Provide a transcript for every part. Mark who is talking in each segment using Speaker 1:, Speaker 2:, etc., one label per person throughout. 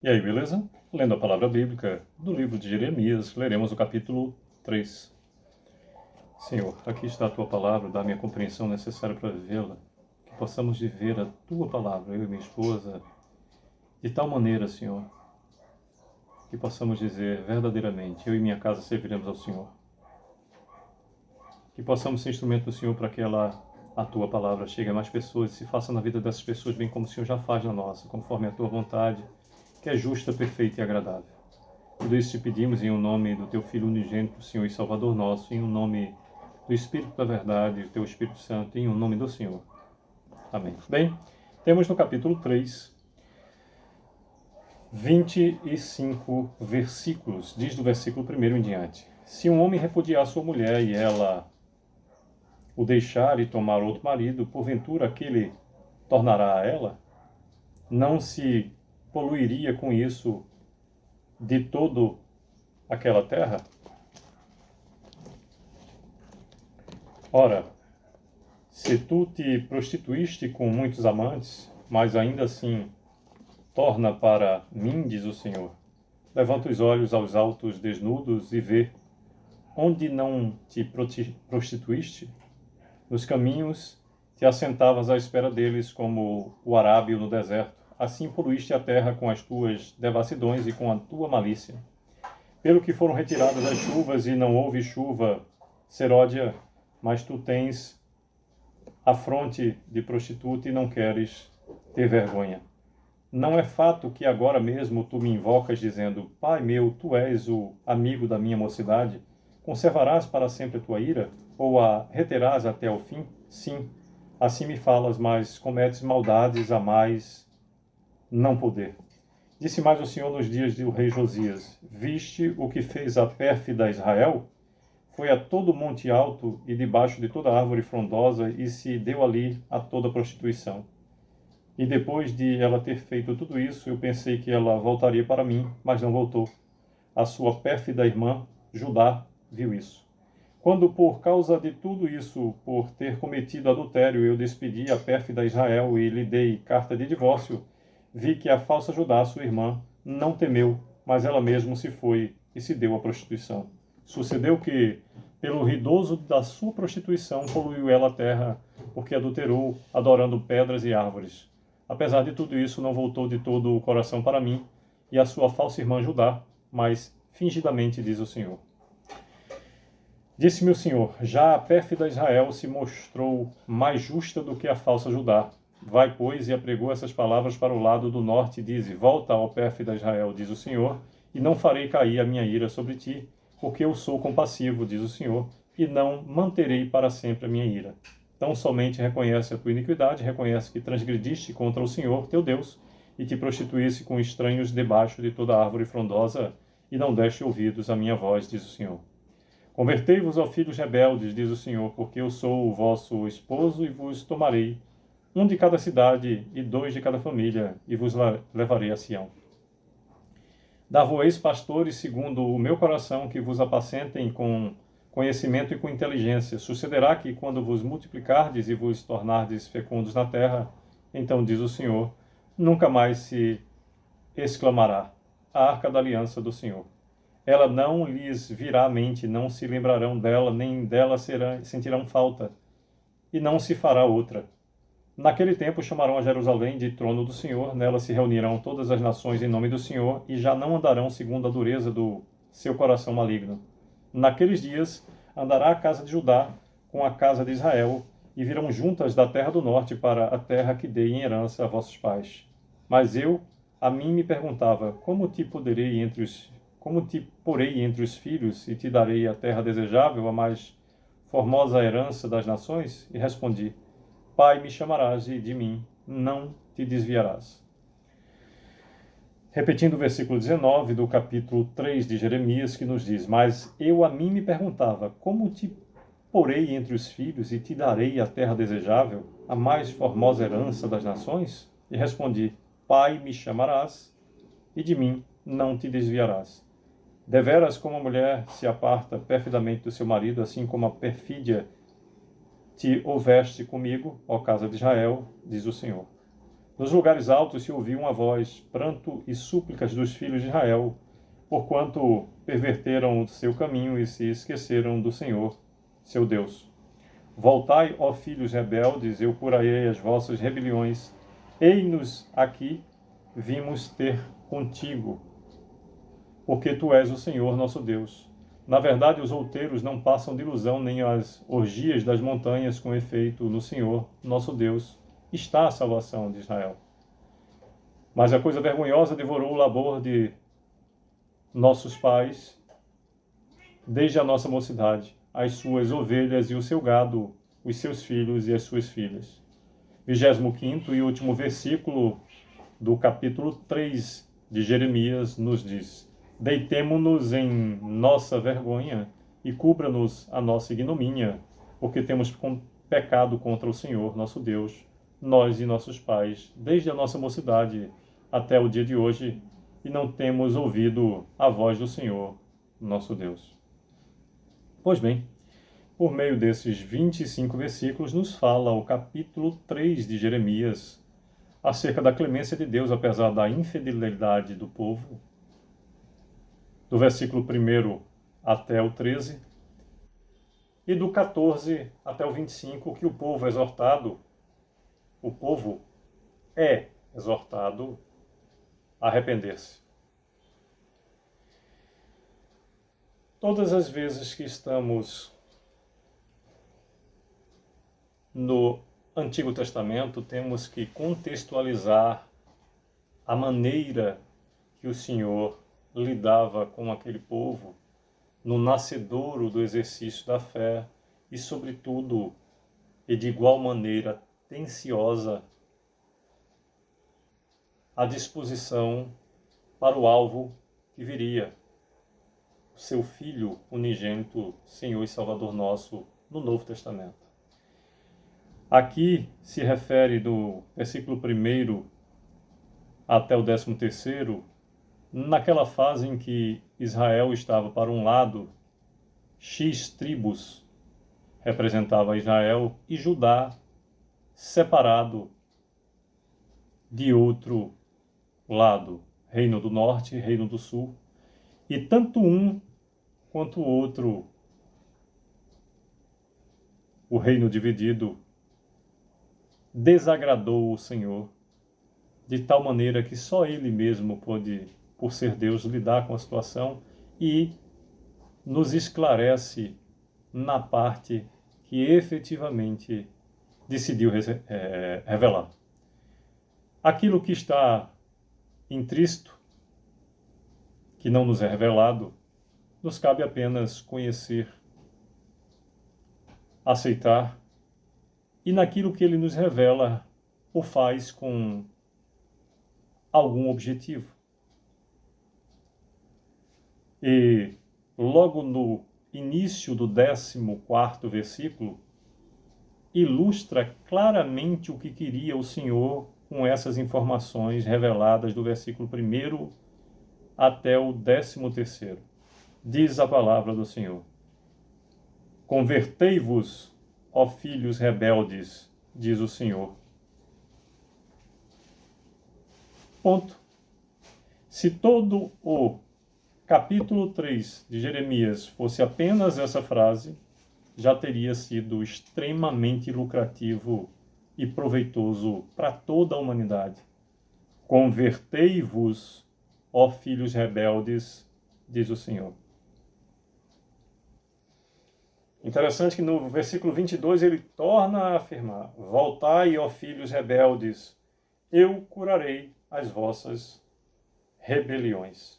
Speaker 1: E aí, beleza? Lendo a palavra bíblica do livro de Jeremias, leremos o capítulo 3. Senhor, aqui está a Tua palavra, dá-me a compreensão necessária para vivê-la, que possamos viver a Tua palavra, eu e minha esposa, de tal maneira, Senhor, que possamos dizer verdadeiramente, eu e minha casa serviremos ao Senhor. Que possamos ser instrumento do Senhor para que a Tua palavra chegue a mais pessoas e se faça na vida dessas pessoas bem como o Senhor já faz na nossa, conforme a Tua vontade, que é justa, perfeita e agradável. Tudo isso te pedimos em nome do Teu Filho unigênito, Senhor e Salvador nosso, em nome do Espírito da Verdade, do Teu Espírito Santo, em nome do Senhor. Amém. Bem, temos no capítulo 3, 25 versículos, diz do versículo 1 em diante. Se um homem repudiar sua mulher e ela o deixar e tomar outro marido, porventura aquele tornará a ela? Não se poluiria com isso de todo aquela terra? Ora, se tu te prostituíste com muitos amantes, mas ainda assim torna para mim, diz o Senhor. Levanta os olhos aos altos desnudos e vê. Onde não te prostituíste? Nos caminhos te assentavas à espera deles como o arábio no deserto. Assim poluíste a terra com as tuas devassidões e com a tua malícia. Pelo que foram retiradas as chuvas e não houve chuva, Seródia, mas tu tens a fronte de prostituta e não queres ter vergonha. Não é fato que agora mesmo tu me invocas dizendo, Pai meu, tu és o amigo da minha mocidade, conservarás para sempre a tua ira, ou a reterás até o fim? Sim, assim me falas, mas cometes maldades a mais não poder. Disse mais o Senhor nos dias do rei Josias, viste o que fez a pérfida Israel? Foi a todo monte alto e debaixo de toda árvore frondosa e se deu ali a toda prostituição. E depois de ela ter feito tudo isso, eu pensei que ela voltaria para mim, mas não voltou. A sua pérfida irmã, Judá, viu isso. Quando, por causa de tudo isso, por ter cometido adultério, eu despedi a pérfida Israel e lhe dei carta de divórcio, vi que a falsa Judá, sua irmã, não temeu, mas ela mesma se foi e se deu à prostituição. Sucedeu que, pelo ruidoso da sua prostituição, poluiu ela a terra, porque adulterou, adorando pedras e árvores. Apesar de tudo isso, não voltou de todo o coração para mim, e a sua falsa irmã Judá, mas fingidamente, diz o Senhor. Disse-me o Senhor, já a pérfida Israel se mostrou mais justa do que a falsa Judá. Vai, pois, e apregou essas palavras para o lado do norte, e dize, volta, ó pérfida Israel, diz o Senhor, e não farei cair a minha ira sobre ti, porque eu sou compassivo, diz o Senhor, e não manterei para sempre a minha ira. Tão somente reconhece a tua iniquidade, reconhece que transgrediste contra o Senhor, teu Deus, e te prostituísse com estranhos debaixo de toda árvore frondosa, e não deste ouvidos à minha voz, diz o Senhor. Convertei-vos, ó filhos rebeldes, diz o Senhor, porque eu sou o vosso esposo e vos tomarei, um de cada cidade e 2 de cada família, e vos levarei a Sião. Dar-vos-eis pastores segundo o meu coração, que vos apacentem com conhecimento e com inteligência. Sucederá que, quando vos multiplicardes e vos tornardes fecundos na terra, então, diz o Senhor, nunca mais se exclamará, a arca da aliança do Senhor. Ela não lhes virá à mente, não se lembrarão dela, nem dela sentirão falta, e não se fará outra. Naquele tempo chamarão a Jerusalém de trono do Senhor, nela se reunirão todas as nações em nome do Senhor, e já não andarão segundo a dureza do seu coração maligno. Naqueles dias andará a casa de Judá com a casa de Israel, e virão juntas da terra do norte para a terra que dei em herança a vossos pais. Mas eu, a mim me perguntava, como te porei entre os filhos, e te darei a terra desejável, a mais formosa herança das nações? E respondi, Pai, me chamarás, e de mim não te desviarás. Repetindo o versículo 19 do capítulo 3 de Jeremias, que nos diz, mas eu a mim me perguntava, como te porei entre os filhos, e te darei a terra desejável, a mais formosa herança das nações? E respondi, Pai, me chamarás, e de mim não te desviarás. Deveras como a mulher se aparta perfidamente do seu marido, assim como a perfídia te houveste comigo, ó casa de Israel, diz o Senhor. Nos lugares altos se ouviu uma voz, pranto e súplicas dos filhos de Israel, porquanto perverteram o seu caminho e se esqueceram do Senhor, seu Deus. Voltai, ó filhos rebeldes, eu curarei as vossas rebeliões. Ei-nos aqui, vimos ter contigo, porque tu és o Senhor nosso Deus. Na verdade, os outeiros não passam de ilusão, nem as orgias das montanhas, com efeito, no Senhor nosso Deus está a salvação de Israel. Mas a coisa vergonhosa devorou o labor de nossos pais, desde a nossa mocidade, as suas ovelhas e o seu gado, os seus filhos e as suas filhas. 25º e último versículo do capítulo 3 de Jeremias nos diz: Deitemo-nos em nossa vergonha e cubra-nos a nossa ignomínia, porque temos pecado contra o Senhor, nosso Deus, nós e nossos pais, desde a nossa mocidade até o dia de hoje, e não temos ouvido a voz do Senhor, nosso Deus. Pois bem, por meio desses 25 versículos, nos fala o capítulo 3 de Jeremias acerca da clemência de Deus, apesar da infidelidade do povo, do versículo 1 até o 13, e do 14 até o 25, que o povo é exortado a arrepender-se. Todas as vezes que estamos no Antigo Testamento, temos que contextualizar a maneira que o Senhor lidava com aquele povo no nascedouro do exercício da fé e, sobretudo, e de igual maneira tenciosa, a disposição para o alvo que viria, o seu Filho unigênito, Senhor e Salvador nosso, no Novo Testamento. Aqui se refere do versículo 1 até o 13º, naquela fase em que Israel estava para um lado, X tribos representava Israel e Judá separado de outro lado, Reino do Norte e Reino do Sul, e tanto um quanto o outro, o reino dividido, desagradou o Senhor, de tal maneira que só Ele mesmo pôde, por ser Deus, lidar com a situação e nos esclarece na parte que efetivamente decidiu revelar. Aquilo que está intrínseco, que não nos é revelado, nos cabe apenas conhecer, aceitar, e naquilo que Ele nos revela, o faz com algum objetivo. E logo no início do 14º versículo, ilustra claramente o que queria o Senhor com essas informações reveladas do versículo 1 até o 13º. Diz a palavra do Senhor: Convertei-vos, ó filhos rebeldes, diz o Senhor. Ponto. Se todo o capítulo 3 de Jeremias fosse apenas essa frase, já teria sido extremamente lucrativo e proveitoso para toda a humanidade. Convertei-vos, ó filhos rebeldes, diz o Senhor. Interessante que no versículo 22 ele torna a afirmar: Voltai, ó filhos rebeldes, eu curarei as vossas rebeliões.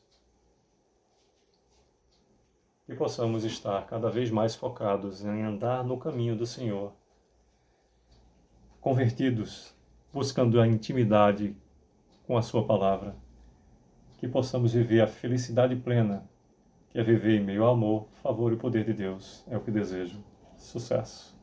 Speaker 1: E possamos estar cada vez mais focados em andar no caminho do Senhor, convertidos, buscando a intimidade com a sua palavra, que possamos viver a felicidade plena, que é viver em meio ao amor, favor e poder de Deus. É o que desejo. Sucesso!